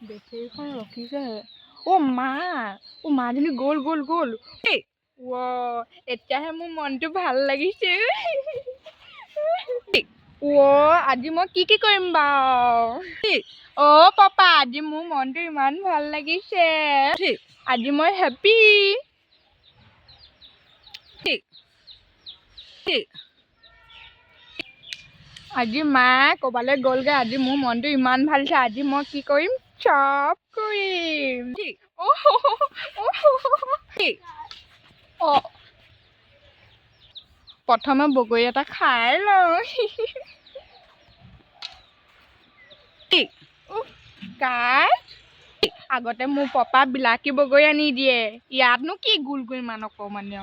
বেটেৰীখন ৰখিছেহে। মাজনী গ'ল। এতিয়াহে মোৰ মনটো ভাল লাগিছে। আজি মই কি কৰিম বাৰু? পাপা, আজি মোৰ মনটো ইমান ভাল লাগিছে। আজি মই হেপ্পী। আজি মা ক'বালৈ গ'লগে। আজি মোৰ মনটো ইমান ভাল লাগিছে। আজি মই কি কৰিম? চব কৰিম। প্ৰথমে বগৰী এটা খাই লওঁ। আগতে মোৰ পাপা বিলাকী বগৰী আনি দিয়ে। ইয়াতনো কি গোল ইমান অকমানি।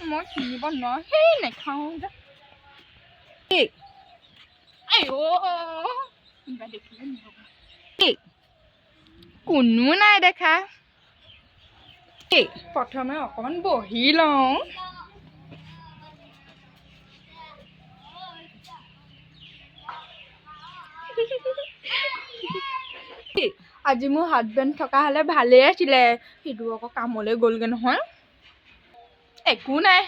মই কিনিব নোৱাৰো, নেখাওঁ। কোনো নাই দেখা। প্ৰথমে অকমান বহি লওঁ। আজি মোৰ হাজবেণ্ড থকা হ'লে ভালেই আছিলে। সিটো আকৌ কামলৈ গ'লগে নহয়। একো নাই,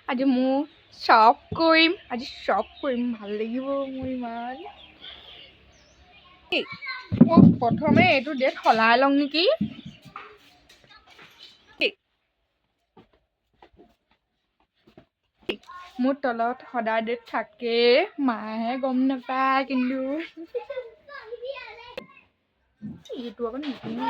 আজি মোৰ চব কৰিম। ভাল লাগিব মোৰ ইমান। প্ৰথমে এইটো ডেট সলাই লওঁ নেকি? মোৰ তলত সদায় ডেট থাকে, মায়েহে গম নাপায় কিন্তু। এইটো আকৌ নিপিন্ধো।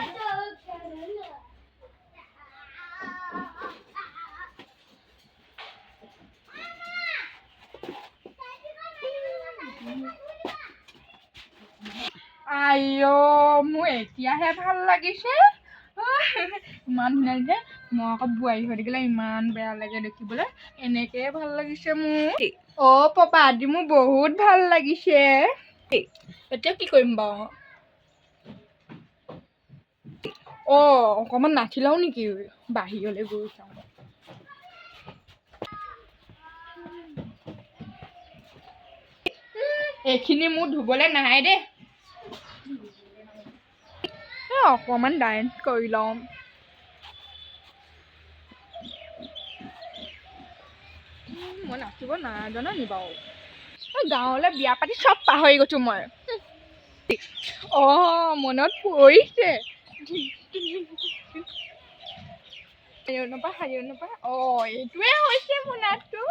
মোৰ এতিয়াহে ভাল লাগিছে। ইমান ধুনীয়া লাগিছে। মই আকৌ বোৱাৰী হৈ থাকিলে ইমান বেয়া লাগে দেখিবলৈ। এনেকেই ভাল লাগিছে মোৰ। পাপা, আজি মোৰ বহুত ভাল লাগিছে। এতিয়া কি কৰিম বাৰু? অকমান নাচি লওঁ নেকি? বাহিৰলৈ গৈ চাওঁ। এইখিনি মোৰ ধুবলৈ নাই দেই। অকমান ডান্স কৰি লওঁ। মই নাচিব নাজানো নি বাৰু? গাঁৱলৈ বিয়া পাতি চব পাহৰি গৈছো মই। মনত পৰিছে। এইটোৱে হৈছে মোৰ নাচটো।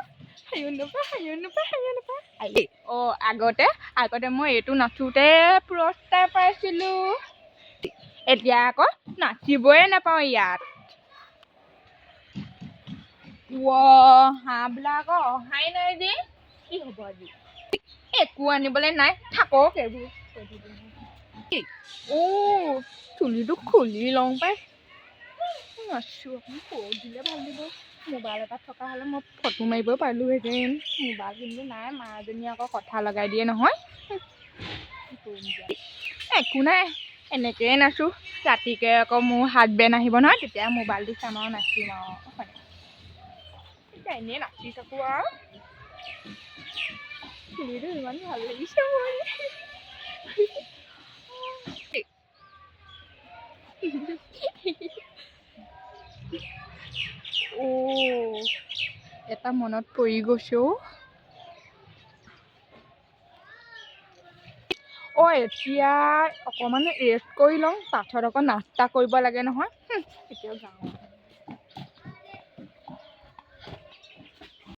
আগতে মই এইটো নাচোতে পুৰস্কাৰ পাইছিলো। এতিয়া আকৌ নাচিবই নাপাওঁ ইয়াত। হাঁহবিলাক অহাই নাই যে। কি হ'ব আজি? একো আনিবলৈ নাই, থাকক এইবোৰ। চুলিটো খুলি লওঁ পাই। দিলে ভাল দিব। মোবাইল এটা থকা হ'লে মই ফটো মাৰিব পাৰিলোহেঁতেন। মোবাইল কিন্তু নাই, মাজনী আকৌ কথা লগাই দিয়ে নহয়। একো নাই, এনেকেই নাচো। ৰাতিকে আকৌ মোৰ হাজবেণ্ড আহিব নহয়, তেতিয়া মোবাইলটো চাম আৰু নাচিম আৰু। এনেই নাচি থাকো আৰু। চুলিটো ইমান ভাল লাগিছে মোৰ। এটা মনত পৰি গৈছে। এতিয়া অকমান ৰেষ্ট কৰি লওঁ, পাছত আকৌ নাস্তা কৰিব লাগে নহয়। এতিয়া যাওঁ।